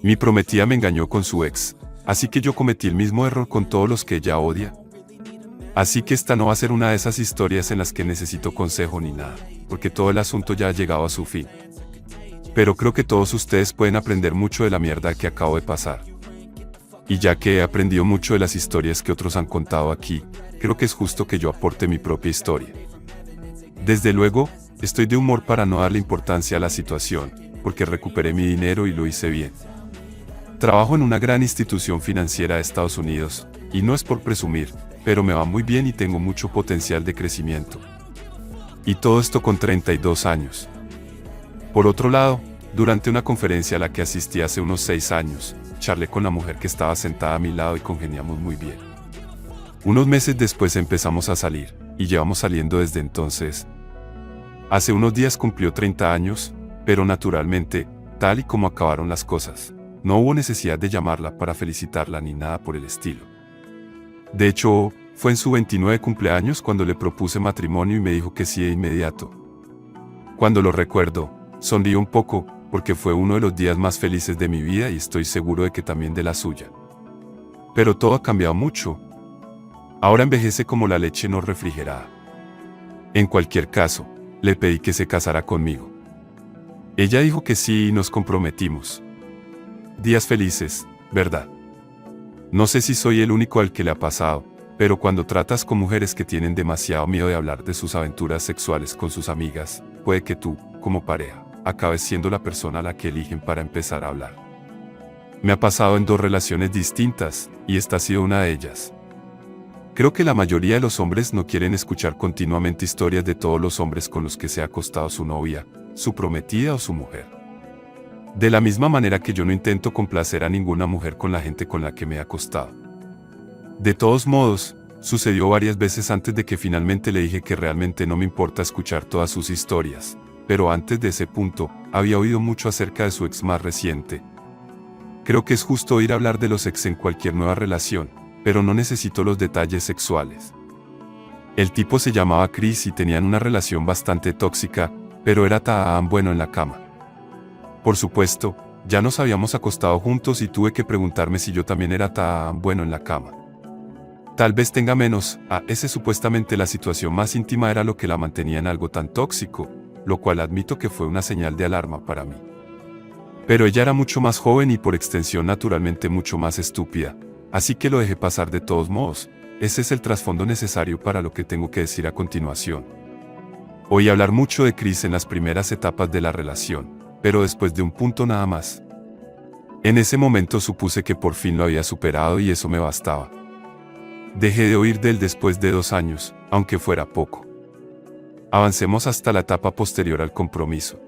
Mi prometida me engañó con su ex, así que yo cometí el mismo error con todos los que ella odia. Así que esta no va a ser una de esas historias en las que necesito consejo ni nada, porque todo el asunto ya ha llegado a su fin. Pero creo que todos ustedes pueden aprender mucho de la mierda que acabo de pasar. Y ya que he aprendido mucho de las historias que otros han contado aquí, creo que es justo que yo aporte mi propia historia. Desde luego, estoy de humor para no darle importancia a la situación, porque recuperé mi dinero y lo hice bien. Trabajo en una gran institución financiera de Estados Unidos, y no es por presumir, pero me va muy bien y tengo mucho potencial de crecimiento. Y todo esto con 32 años. Por otro lado, durante una conferencia a la que asistí hace unos 6 años, charlé con la mujer que estaba sentada a mi lado y congeniamos muy bien. Unos meses después empezamos a salir, y llevamos saliendo desde entonces. Hace unos días cumplió 30 años, pero naturalmente, tal y como acabaron las cosas, no hubo necesidad de llamarla para felicitarla ni nada por el estilo. De hecho, fue en su 29 cumpleaños cuando le propuse matrimonio y me dijo que sí de inmediato. Cuando lo recuerdo, sonrío un poco, porque fue uno de los días más felices de mi vida y estoy seguro de que también de la suya. Pero todo ha cambiado mucho. Ahora envejece como la leche no refrigerada. En cualquier caso, le pedí que se casara conmigo. Ella dijo que sí y nos comprometimos. Días felices, ¿verdad? No sé si soy el único al que le ha pasado, pero cuando tratas con mujeres que tienen demasiado miedo de hablar de sus aventuras sexuales con sus amigas, puede que tú, como pareja, acabes siendo la persona a la que eligen para empezar a hablar. Me ha pasado en 2 relaciones distintas, y esta ha sido una de ellas. Creo que la mayoría de los hombres no quieren escuchar continuamente historias de todos los hombres con los que se ha acostado su novia, su prometida o su mujer. De la misma manera que yo no intento complacer a ninguna mujer con la gente con la que me he acostado. De todos modos, sucedió varias veces antes de que finalmente le dije que realmente no me importa escuchar todas sus historias, pero antes de ese punto, había oído mucho acerca de su ex más reciente. Creo que es justo oír hablar de los ex en cualquier nueva relación, pero no necesito los detalles sexuales. El tipo se llamaba Chris y tenían una relación bastante tóxica, pero era tan bueno en la cama. Por supuesto, ya nos habíamos acostado juntos y tuve que preguntarme si yo también era tan bueno en la cama. Tal vez tenga menos, ese supuestamente la situación más íntima era lo que la mantenía en algo tan tóxico, lo cual admito que fue una señal de alarma para mí. Pero ella era mucho más joven y por extensión naturalmente mucho más estúpida, así que lo dejé pasar de todos modos. Ese es el trasfondo necesario para lo que tengo que decir a continuación. Oí hablar mucho de Chris en las primeras etapas de la relación, pero después de un punto nada más. En ese momento supuse que por fin lo había superado y eso me bastaba. Dejé de oír de él después de 2 años, aunque fuera poco. Avancemos hasta la etapa posterior al compromiso.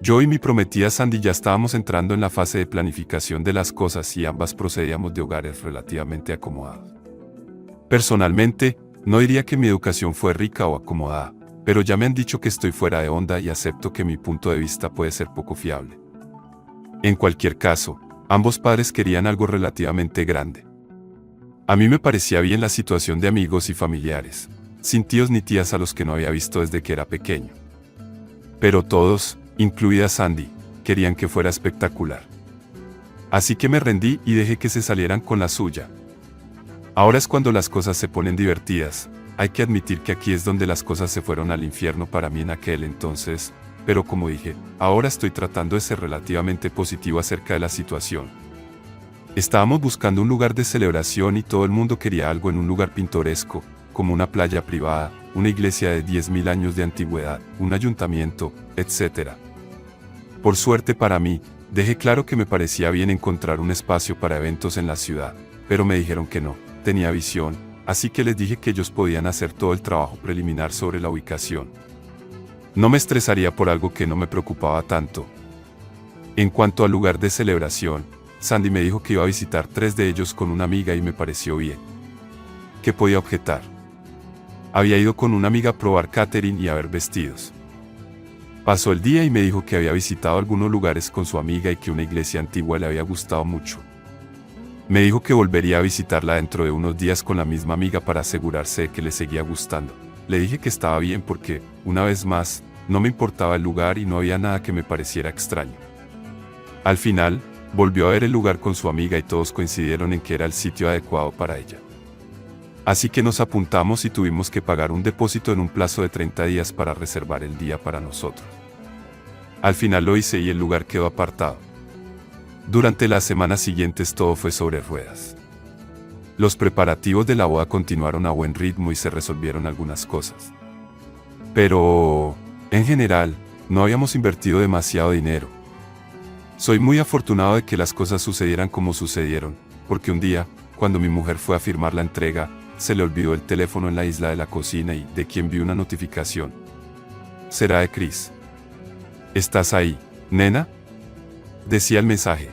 Yo y mi prometida Sandy ya estábamos entrando en la fase de planificación de las cosas y ambas procedíamos de hogares relativamente acomodados. Personalmente, no diría que mi educación fue rica o acomodada, pero ya me han dicho que estoy fuera de onda y acepto que mi punto de vista puede ser poco fiable. En cualquier caso, ambos padres querían algo relativamente grande. A mí me parecía bien la situación de amigos y familiares, sin tíos ni tías a los que no había visto desde que era pequeño. Pero todos, incluida Sandy, querían que fuera espectacular. Así que me rendí y dejé que se salieran con la suya. Ahora es cuando las cosas se ponen divertidas. Hay que admitir que aquí es donde las cosas se fueron al infierno para mí en aquel entonces, pero como dije, ahora estoy tratando de ser relativamente positivo acerca de la situación. Estábamos buscando un lugar de celebración y todo el mundo quería algo en un lugar pintoresco, como una playa privada, una iglesia de 10.000 años de antigüedad, un ayuntamiento, etc. Por suerte para mí, dejé claro que me parecía bien encontrar un espacio para eventos en la ciudad, pero me dijeron que no, tenía visión, así que les dije que ellos podían hacer todo el trabajo preliminar sobre la ubicación. No me estresaría por algo que no me preocupaba tanto. En cuanto al lugar de celebración, Sandy me dijo que iba a visitar 3 de ellos con una amiga y me pareció bien. ¿Qué podía objetar? Había ido con una amiga a probar catering y a ver vestidos. Pasó el día y me dijo que había visitado algunos lugares con su amiga y que una iglesia antigua le había gustado mucho. Me dijo que volvería a visitarla dentro de unos días con la misma amiga para asegurarse de que le seguía gustando. Le dije que estaba bien porque, una vez más, no me importaba el lugar y no había nada que me pareciera extraño. Al final, Volvió a ver el lugar con su amiga y todos coincidieron en que era el sitio adecuado para ella. Así que nos apuntamos y tuvimos que pagar un depósito en un plazo de 30 días para reservar el día para nosotros. Al final lo hice y el lugar quedó apartado. Durante las semanas siguientes todo fue sobre ruedas. Los preparativos de la boda continuaron a buen ritmo y se resolvieron algunas cosas. Pero, en general, no habíamos invertido demasiado dinero. Soy muy afortunado de que las cosas sucedieran como sucedieron, porque un día, cuando mi mujer fue a firmar la entrega, se le olvidó el teléfono en la isla de la cocina y de quien vi una notificación. Será de Chris. ¿Estás ahí, nena?, decía el mensaje.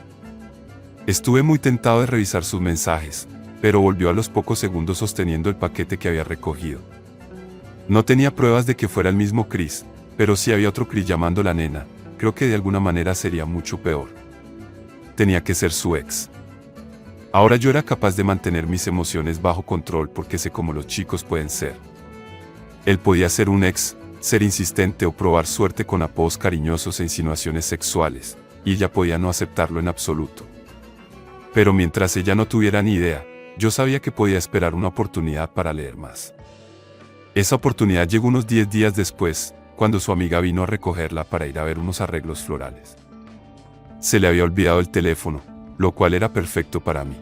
Estuve muy tentado de revisar sus mensajes, pero volvió a los pocos segundos sosteniendo el paquete que había recogido. No tenía pruebas de que fuera el mismo Chris, pero si había otro Chris llamando a la nena, creo que de alguna manera sería mucho peor. Tenía que ser su ex. Ahora yo era capaz de mantener mis emociones bajo control porque sé cómo los chicos pueden ser. Él podía ser un ex, ser insistente o probar suerte con apodos cariñosos e insinuaciones sexuales, y ella podía no aceptarlo en absoluto. Pero mientras ella no tuviera ni idea, yo sabía que podía esperar una oportunidad para leer más. Esa oportunidad llegó unos 10 días después, cuando su amiga vino a recogerla para ir a ver unos arreglos florales. Se le había olvidado el teléfono, lo cual era perfecto para mí.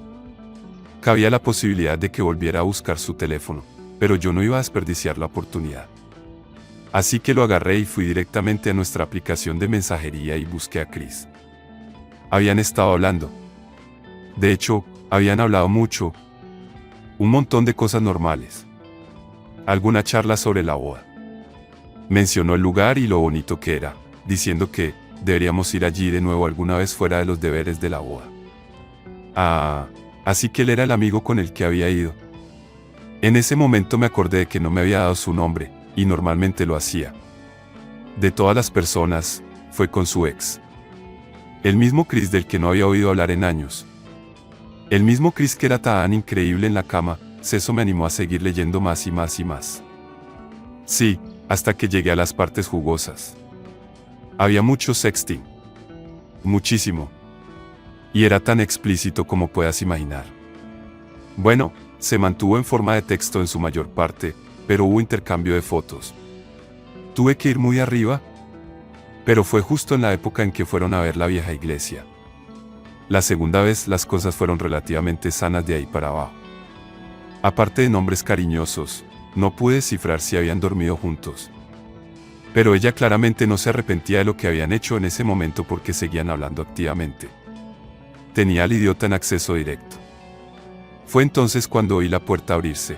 Cabía la posibilidad de que volviera a buscar su teléfono, pero yo no iba a desperdiciar la oportunidad. Así que lo agarré y fui directamente a nuestra aplicación de mensajería y busqué a Chris. Habían estado hablando. De hecho, habían hablado mucho. Un montón de cosas normales. Alguna charla sobre la boda. Mencionó el lugar y lo bonito que era, diciendo que deberíamos ir allí de nuevo alguna vez fuera de los deberes de la boda. Así que él era el amigo con el que había ido. En ese momento me acordé de que no me había dado su nombre, y normalmente lo hacía. De todas las personas, fue con su ex. El mismo Chris del que no había oído hablar en años. El mismo Chris que era tan increíble en la cama, eso me animó a seguir leyendo más y más y más. Sí, hasta que llegué a las partes jugosas. Había mucho sexting. Muchísimo. Y era tan explícito como puedas imaginar. Bueno, se mantuvo en forma de texto en su mayor parte, pero hubo intercambio de fotos. Tuve que ir muy arriba, pero fue justo en la época en que fueron a ver la vieja iglesia. La segunda vez las cosas fueron relativamente sanas de ahí para abajo. Aparte de nombres cariñosos, no pude descifrar si habían dormido juntos. Pero ella claramente no se arrepentía de lo que habían hecho en ese momento porque seguían hablando activamente. Tenía al idiota en acceso directo. Fue entonces cuando oí la puerta abrirse.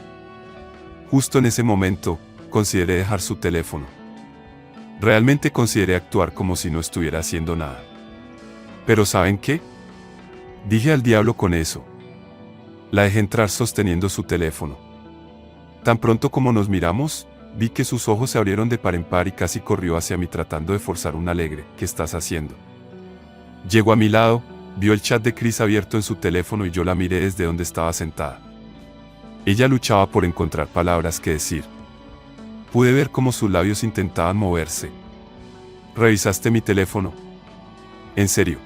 Justo en ese momento, consideré dejar su teléfono. Realmente consideré actuar como si no estuviera haciendo nada. Pero ¿saben qué? Dije al diablo con eso. La dejé entrar sosteniendo su teléfono. Tan pronto como nos miramos, vi que sus ojos se abrieron de par en par y casi corrió hacia mí tratando de forzar un alegre «¿Qué estás haciendo?». Llegó a mi lado, vio el chat de Chris abierto en su teléfono y yo la miré desde donde estaba sentada. Ella luchaba por encontrar palabras que decir. Pude ver cómo sus labios intentaban moverse. ¿Revisaste mi teléfono? ¿En serio?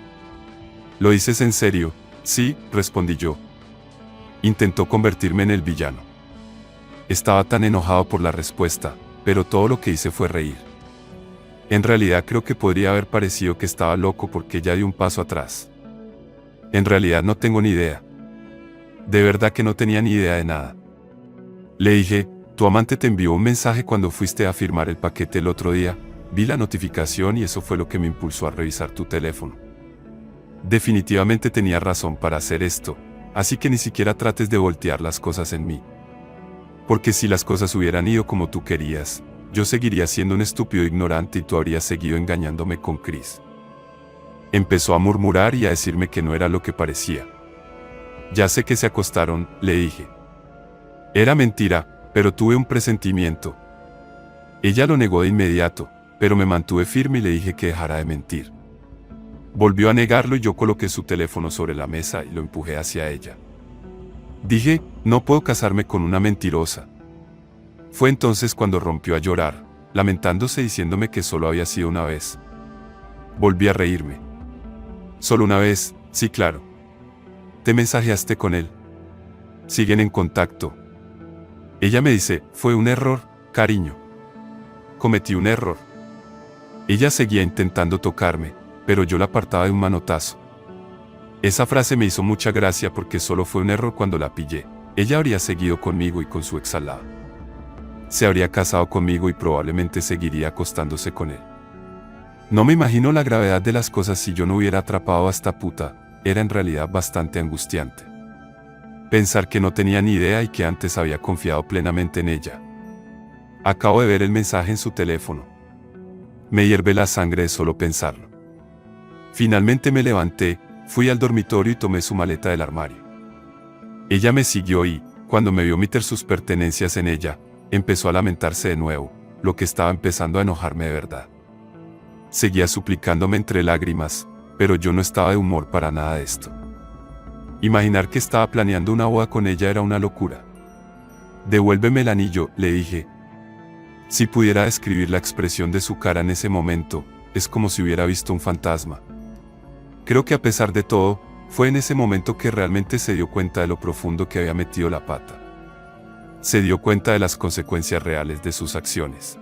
¿Lo dices en serio? Sí, respondí yo. Intentó convertirme en el villano. Estaba tan enojado por la respuesta, pero todo lo que hice fue reír. En realidad creo que podría haber parecido que estaba loco porque ella dio un paso atrás. En realidad no tengo ni idea. De verdad que no tenía ni idea de nada. Le dije, tu amante te envió un mensaje cuando fuiste a firmar el paquete el otro día, vi la notificación y eso fue lo que me impulsó a revisar tu teléfono. Definitivamente tenía razón para hacer esto, así que ni siquiera trates de voltear las cosas en mí. Porque si las cosas hubieran ido como tú querías, yo seguiría siendo un estúpido ignorante y tú habrías seguido engañándome con Chris. Empezó a murmurar y a decirme que no era lo que parecía. Ya sé que se acostaron, le dije. Era mentira, pero tuve un presentimiento. Ella lo negó de inmediato, pero me mantuve firme y le dije que dejara de mentir. Volvió a negarlo y yo coloqué su teléfono sobre la mesa y lo empujé hacia ella. Dije, no puedo casarme con una mentirosa. Fue entonces cuando rompió a llorar, lamentándose diciéndome que solo había sido una vez. Volví a reírme. Solo una vez, Sí, claro. ¿Te mensajeaste con él? ¿Siguen en contacto? Ella me dice, fue un error, cariño. Cometí un error. Ella seguía intentando tocarme, pero yo la apartaba de un manotazo. Esa frase me hizo mucha gracia porque solo fue un error cuando la pillé. Ella habría seguido conmigo y con su ex al lado. Se habría casado conmigo y probablemente seguiría acostándose con él. No me imagino la gravedad de las cosas si yo no hubiera atrapado a esta puta, era en realidad bastante angustiante. Pensar que no tenía ni idea y que antes había confiado plenamente en ella. Acabo de ver el mensaje en su teléfono. Me hierve la sangre de solo pensarlo. Finalmente me levanté, fui al dormitorio y tomé su maleta del armario. Ella me siguió y, cuando me vio meter sus pertenencias en ella, empezó a lamentarse de nuevo, lo que estaba empezando a enojarme de verdad. Seguía suplicándome entre lágrimas, pero yo no estaba de humor para nada de esto. Imaginar que estaba planeando una boda con ella era una locura. Devuélveme el anillo, le dije. Si pudiera describir la expresión de su cara en ese momento, es como si hubiera visto un fantasma. Creo que a pesar de todo, fue en ese momento que realmente se dio cuenta de lo profundo que había metido la pata. Se dio cuenta de las consecuencias reales de sus acciones.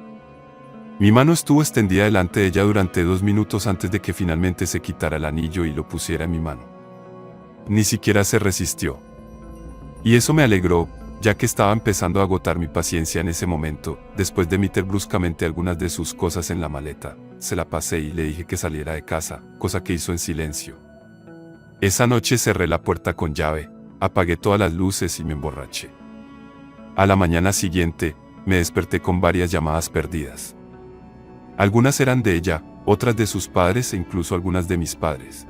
Mi mano estuvo extendida delante de ella durante 2 minutos antes de que finalmente se quitara el anillo y lo pusiera en mi mano. Ni siquiera se resistió. Y eso me alegró, ya que estaba empezando a agotar mi paciencia en ese momento. Después de meter bruscamente algunas de sus cosas en la maleta, se la pasé y le dije que saliera de casa, cosa que hizo en silencio. Esa noche cerré la puerta con llave, apagué todas las luces y me emborraché. A la mañana siguiente, me desperté con varias llamadas perdidas. Algunas eran de ella, otras de sus padres e incluso algunas de mis padres.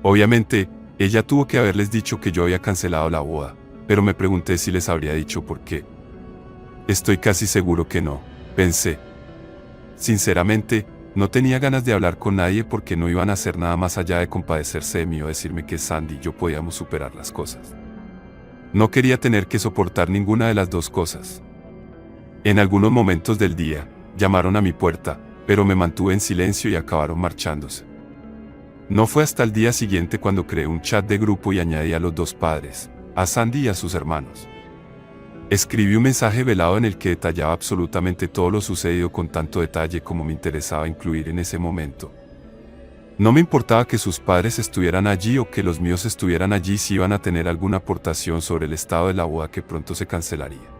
Obviamente, ella tuvo que haberles dicho que yo había cancelado la boda, pero me pregunté si les habría dicho por qué. Estoy casi seguro que no, pensé. Sinceramente, no tenía ganas de hablar con nadie porque no iban a hacer nada más allá de compadecerse de mí o decirme que Sandy y yo podíamos superar las cosas. No quería tener que soportar ninguna de las dos cosas. En algunos momentos del día, llamaron a mi puerta, pero me mantuve en silencio y acabaron marchándose. No fue hasta el día siguiente cuando creé un chat de grupo y añadí a los dos padres, a Sandy y a sus hermanos. Escribí un mensaje velado en el que detallaba absolutamente todo lo sucedido con tanto detalle como me interesaba incluir en ese momento. No me importaba que sus padres estuvieran allí o que los míos estuvieran allí si iban a tener alguna aportación sobre el estado de la boda que pronto se cancelaría.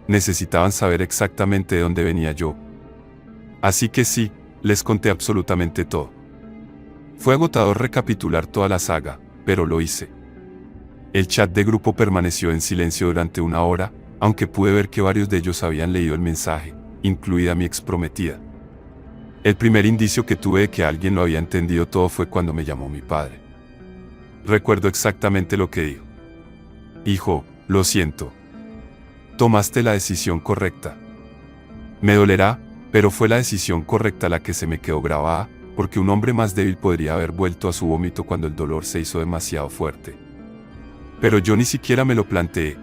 Necesitaban saber exactamente de dónde venía yo. Así que sí, les conté absolutamente todo. Fue agotador recapitular toda la saga, pero lo hice. El chat de grupo permaneció en silencio durante 1 hora, aunque pude ver que varios de ellos habían leído el mensaje, incluida mi exprometida. El primer indicio que tuve de que alguien lo había entendido todo fue cuando me llamó mi padre. Recuerdo exactamente lo que dijo. Hijo, lo siento. Tomaste la decisión correcta. Me dolerá, pero fue la decisión correcta la que se me quedó grabada, porque un hombre más débil podría haber vuelto a su vómito cuando el dolor se hizo demasiado fuerte. Pero yo ni siquiera me lo planteé.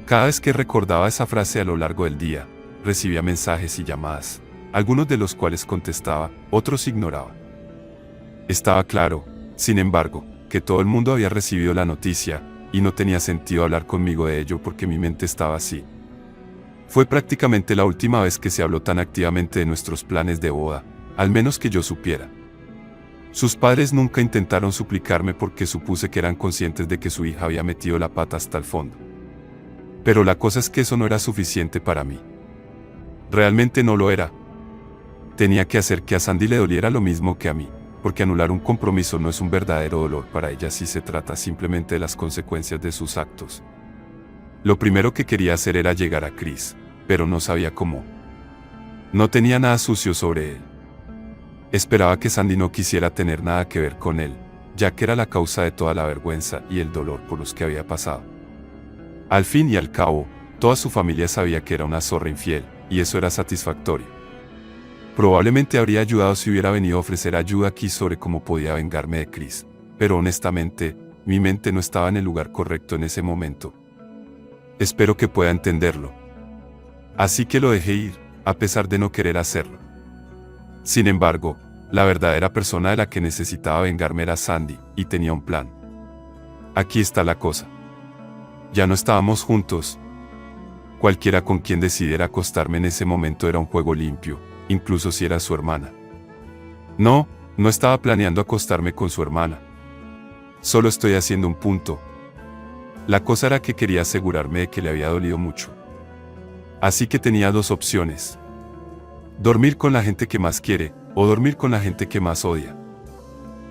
Cada vez que recordaba esa frase a lo largo del día, recibía mensajes y llamadas, algunos de los cuales contestaba, otros ignoraba. Estaba claro, sin embargo, que todo el mundo había recibido la noticia, y no tenía sentido hablar conmigo de ello porque mi mente estaba así. Fue prácticamente la última vez que se habló tan activamente de nuestros planes de boda, al menos que yo supiera. Sus padres nunca intentaron suplicarme porque supuse que eran conscientes de que su hija había metido la pata hasta el fondo. Pero la cosa es que eso no era suficiente para mí. Realmente no lo era. Tenía que hacer que a Sandy le doliera lo mismo que a mí, porque anular un compromiso no es un verdadero dolor para ella si se trata simplemente de las consecuencias de sus actos. Lo primero que quería hacer era llegar a Chris, pero no sabía cómo. No tenía nada sucio sobre él. Esperaba que Sandy no quisiera tener nada que ver con él, ya que era la causa de toda la vergüenza y el dolor por los que había pasado. Al fin y al cabo, toda su familia sabía que era una zorra infiel, y eso era satisfactorio. Probablemente habría ayudado si hubiera venido a ofrecer ayuda aquí sobre cómo podía vengarme de Chris, pero honestamente, mi mente no estaba en el lugar correcto en ese momento. Espero que pueda entenderlo. Así que lo dejé ir, a pesar de no querer hacerlo. Sin embargo, la verdadera persona de la que necesitaba vengarme era Sandy, y tenía un plan. Aquí está la cosa. Ya no estábamos juntos. Cualquiera con quien decidiera acostarme en ese momento era un juego limpio, incluso si era su hermana. No, no estaba planeando acostarme con su hermana. Solo estoy haciendo un punto. La cosa era que quería asegurarme de que le había dolido mucho. Así que tenía dos opciones. Dormir con la gente que más quiere, o dormir con la gente que más odia.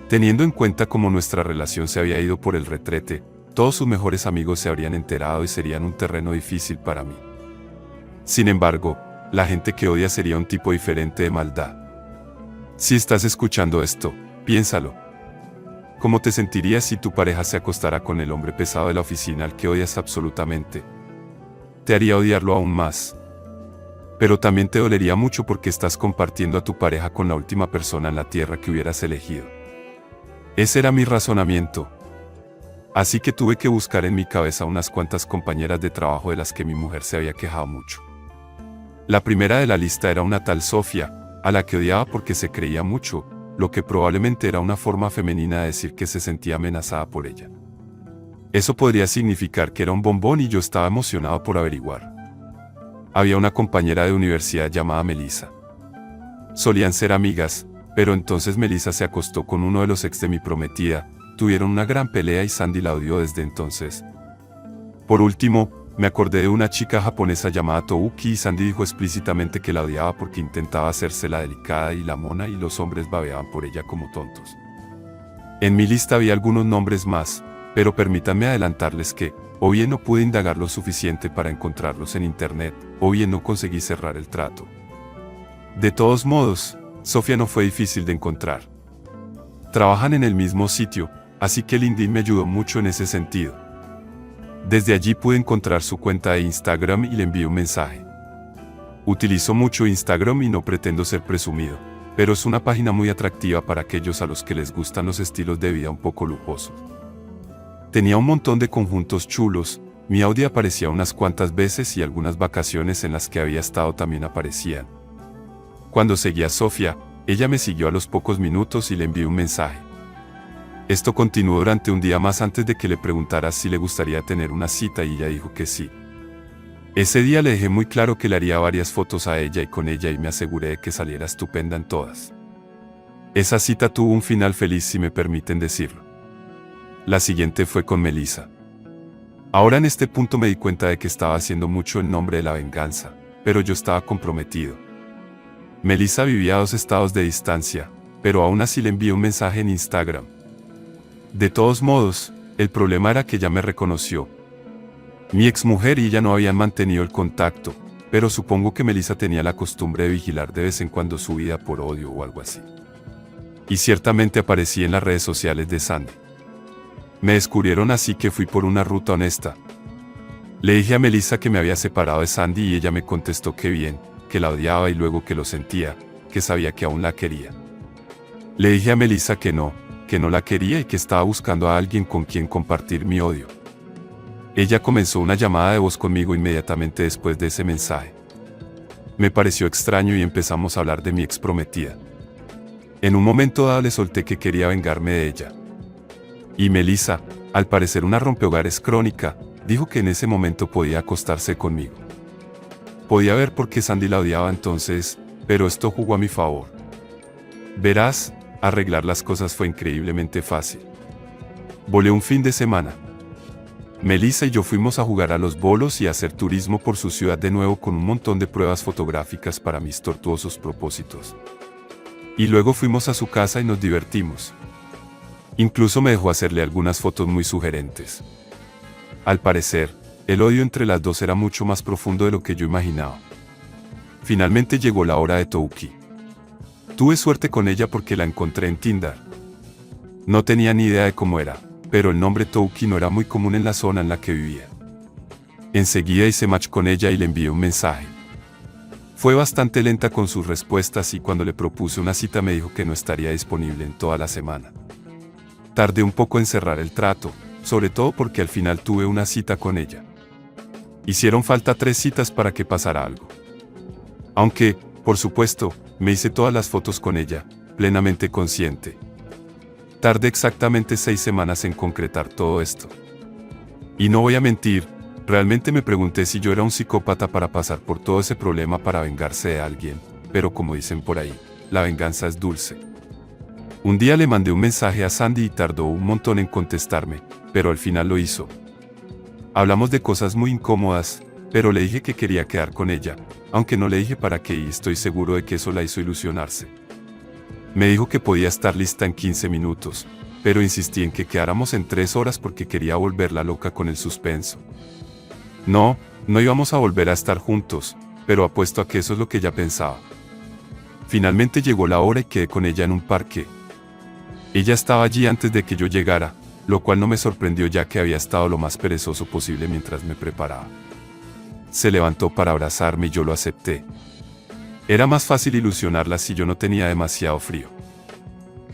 Teniendo en cuenta cómo nuestra relación se había ido por el retrete, todos sus mejores amigos se habrían enterado y serían un terreno difícil para mí. Sin embargo, la gente que odia sería un tipo diferente de maldad. Si estás escuchando esto, piénsalo. ¿Cómo te sentirías si tu pareja se acostara con el hombre pesado de la oficina al que odias absolutamente? Te haría odiarlo aún más. Pero también te dolería mucho porque estás compartiendo a tu pareja con la última persona en la tierra que hubieras elegido. Ese era mi razonamiento. Así que tuve que buscar en mi cabeza unas cuantas compañeras de trabajo de las que mi mujer se había quejado mucho. La primera de la lista era una tal Sofía, a la que odiaba porque se creía mucho, lo que probablemente era una forma femenina de decir que se sentía amenazada por ella. Eso podría significar que era un bombón y yo estaba emocionado por averiguar. Había una compañera de universidad llamada Melissa. Solían ser amigas, pero entonces Melissa se acostó con uno de los ex de mi prometida, tuvieron una gran pelea y Sandy la odió desde entonces. Por último, me acordé de una chica japonesa llamada Touki y Sandy dijo explícitamente que la odiaba porque intentaba hacerse la delicada y la mona y los hombres babeaban por ella como tontos. En mi lista había algunos nombres más, pero permítanme adelantarles que, o bien no pude indagar lo suficiente para encontrarlos en internet, o bien no conseguí cerrar el trato. De todos modos, Sofía no fue difícil de encontrar. Trabajan en el mismo sitio, así que LinkedIn me ayudó mucho en ese sentido. Desde allí pude encontrar su cuenta de Instagram y le envié un mensaje. Utilizo mucho Instagram y no pretendo ser presumido, pero es una página muy atractiva para aquellos a los que les gustan los estilos de vida un poco lujosos. Tenía un montón de conjuntos chulos, mi audio aparecía unas cuantas veces y algunas vacaciones en las que había estado también aparecían. Cuando seguí a Sofía, ella me siguió a los pocos minutos y le envié un mensaje. Esto continuó durante un día más antes de que le preguntara si le gustaría tener una cita y ella dijo que sí. Ese día le dejé muy claro que le haría varias fotos a ella y con ella y me aseguré de que saliera estupenda en todas. Esa cita tuvo un final feliz si me permiten decirlo. La siguiente fue con Melissa. Ahora en este punto me di cuenta de que estaba haciendo mucho en nombre de la venganza, pero yo estaba comprometido. Melissa vivía a 2 estados de distancia, pero aún así le envié un mensaje en Instagram. De todos modos, el problema era que ella me reconoció. Mi exmujer y ella no habían mantenido el contacto, pero supongo que Melissa tenía la costumbre de vigilar de vez en cuando su vida por odio o algo así. Y ciertamente aparecí en las redes sociales de Sandy. Me descubrieron así que fui por una ruta honesta. Le dije a Melissa que me había separado de Sandy y ella me contestó que bien, que la odiaba y luego que lo sentía, que sabía que aún la quería. Le dije a Melissa que no la quería y que estaba buscando a alguien con quien compartir mi odio. Ella comenzó una llamada de voz conmigo inmediatamente después de ese mensaje. Me pareció extraño y empezamos a hablar de mi ex prometida. En un momento dado le solté que quería vengarme de ella. Y Melissa, al parecer una rompehogares crónica, dijo que en ese momento podía acostarse conmigo. Podía ver por qué Sandy la odiaba entonces, pero esto jugó a mi favor. Verás, arreglar las cosas fue increíblemente fácil. Volé un fin de semana. Melissa y yo fuimos a jugar a los bolos y a hacer turismo por su ciudad de nuevo con un montón de pruebas fotográficas para mis tortuosos propósitos. Y luego fuimos a su casa y nos divertimos. Incluso me dejó hacerle algunas fotos muy sugerentes. Al parecer, el odio entre las dos era mucho más profundo de lo que yo imaginaba. Finalmente llegó la hora de Touki. Tuve suerte con ella porque la encontré en Tinder. No tenía ni idea de cómo era, pero el nombre Touki no era muy común en la zona en la que vivía. Enseguida hice match con ella y le envié un mensaje. Fue bastante lenta con sus respuestas y cuando le propuse una cita me dijo que no estaría disponible en toda la semana. Tardé un poco en cerrar el trato, sobre todo porque al final tuve una cita con ella. Hicieron falta 3 citas para que pasara algo. Aunque, por supuesto, me hice todas las fotos con ella, plenamente consciente. Tardé exactamente 6 semanas en concretar todo esto. Y no voy a mentir, realmente me pregunté si yo era un psicópata para pasar por todo ese problema para vengarse de alguien, pero como dicen por ahí, la venganza es dulce. Un día le mandé un mensaje a Sandy y tardó un montón en contestarme, pero al final lo hizo. Hablamos de cosas muy incómodas, pero le dije que quería quedar con ella, aunque no le dije para qué y estoy seguro de que eso la hizo ilusionarse. Me dijo que podía estar lista en 15 minutos, pero insistí en que quedáramos en 3 horas porque quería volverla loca con el suspenso. No íbamos a volver a estar juntos, pero apuesto a que eso es lo que ella pensaba. Finalmente llegó la hora y quedé con ella en un parque. Ella estaba allí antes de que yo llegara, lo cual no me sorprendió ya que había estado lo más perezoso posible mientras me preparaba. Se levantó para abrazarme y yo lo acepté. Era más fácil ilusionarla si yo no tenía demasiado frío.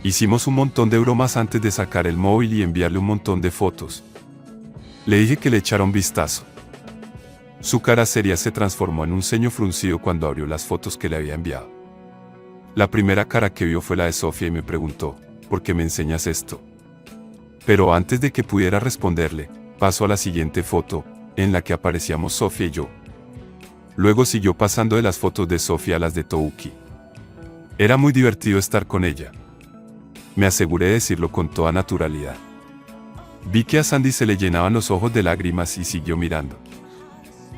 Hicimos un montón de bromas antes de sacar el móvil y enviarle un montón de fotos. Le dije que le echara un vistazo. Su cara seria se transformó en un ceño fruncido cuando abrió las fotos que le había enviado. La primera cara que vio fue la de Sofía y me preguntó, ¿por qué me enseñas esto? Pero antes de que pudiera responderle, pasó a la siguiente foto, en la que aparecíamos Sofía y yo. Luego siguió pasando de las fotos de Sofía a las de Touki. Era muy divertido estar con ella. Me aseguré de decirlo con toda naturalidad. Vi que a Sandy se le llenaban los ojos de lágrimas y siguió mirando.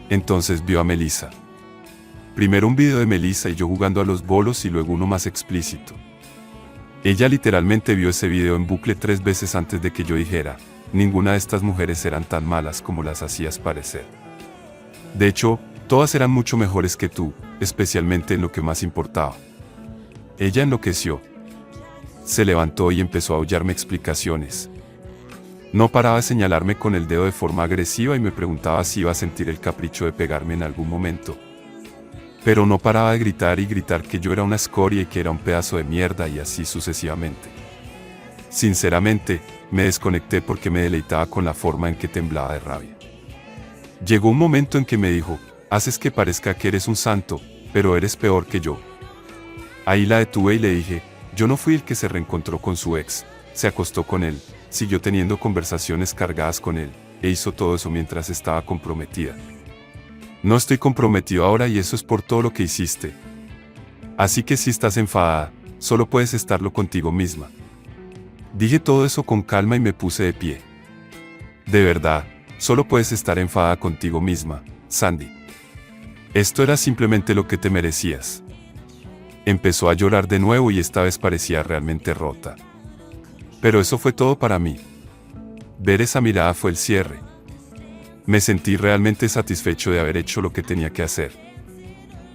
Entonces vio a Melissa. Primero un video de Melissa y yo jugando a los bolos y luego uno más explícito. Ella literalmente vio ese video en bucle 3 veces antes de que yo dijera, ninguna de estas mujeres eran tan malas como las hacías parecer. De hecho, todas eran mucho mejores que tú, especialmente en lo que más importaba. Ella enloqueció. Se levantó y empezó a aullarme explicaciones. No paraba de señalarme con el dedo de forma agresiva y me preguntaba si iba a sentir el capricho de pegarme en algún momento. Pero no paraba de gritar y gritar que yo era una escoria y que era un pedazo de mierda y así sucesivamente. Sinceramente, me desconecté porque me deleitaba con la forma en que temblaba de rabia. Llegó un momento en que me dijo, haces que parezca que eres un santo, pero eres peor que yo. Ahí la detuve y le dije, yo no fui el que se reencontró con su ex, se acostó con él, siguió teniendo conversaciones cargadas con él, e hizo todo eso mientras estaba comprometida. No estoy comprometido ahora y eso es por todo lo que hiciste. Así que si estás enfadada, solo puedes estarlo contigo misma. Dije todo eso con calma y me puse de pie. De verdad, solo puedes estar enfadada contigo misma, Sandy. Esto era simplemente lo que te merecías. Empezó a llorar de nuevo y esta vez parecía realmente rota. Pero eso fue todo para mí. Ver esa mirada fue el cierre. Me sentí realmente satisfecho de haber hecho lo que tenía que hacer.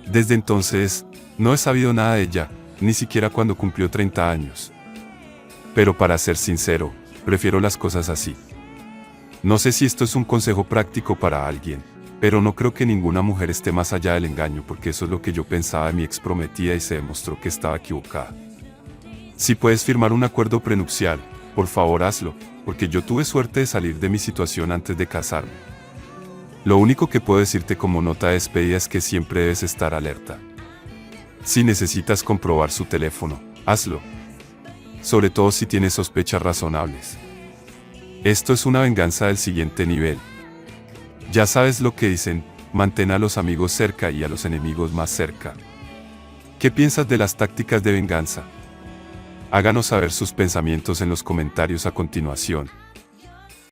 Desde entonces, no he sabido nada de ella, ni siquiera cuando cumplió 30 años. Pero para ser sincero, prefiero las cosas así. No sé si esto es un consejo práctico para alguien, pero no creo que ninguna mujer esté más allá del engaño porque eso es lo que yo pensaba de mi ex prometida y se demostró que estaba equivocada. Si puedes firmar un acuerdo prenupcial, por favor hazlo, porque yo tuve suerte de salir de mi situación antes de casarme. Lo único que puedo decirte como nota de despedida es que siempre debes estar alerta. Si necesitas comprobar su teléfono, hazlo. Sobre todo si tienes sospechas razonables. Esto es una venganza del siguiente nivel. Ya sabes lo que dicen, mantén a los amigos cerca y a los enemigos más cerca. ¿Qué piensas de las tácticas de venganza? Háganos saber sus pensamientos en los comentarios a continuación.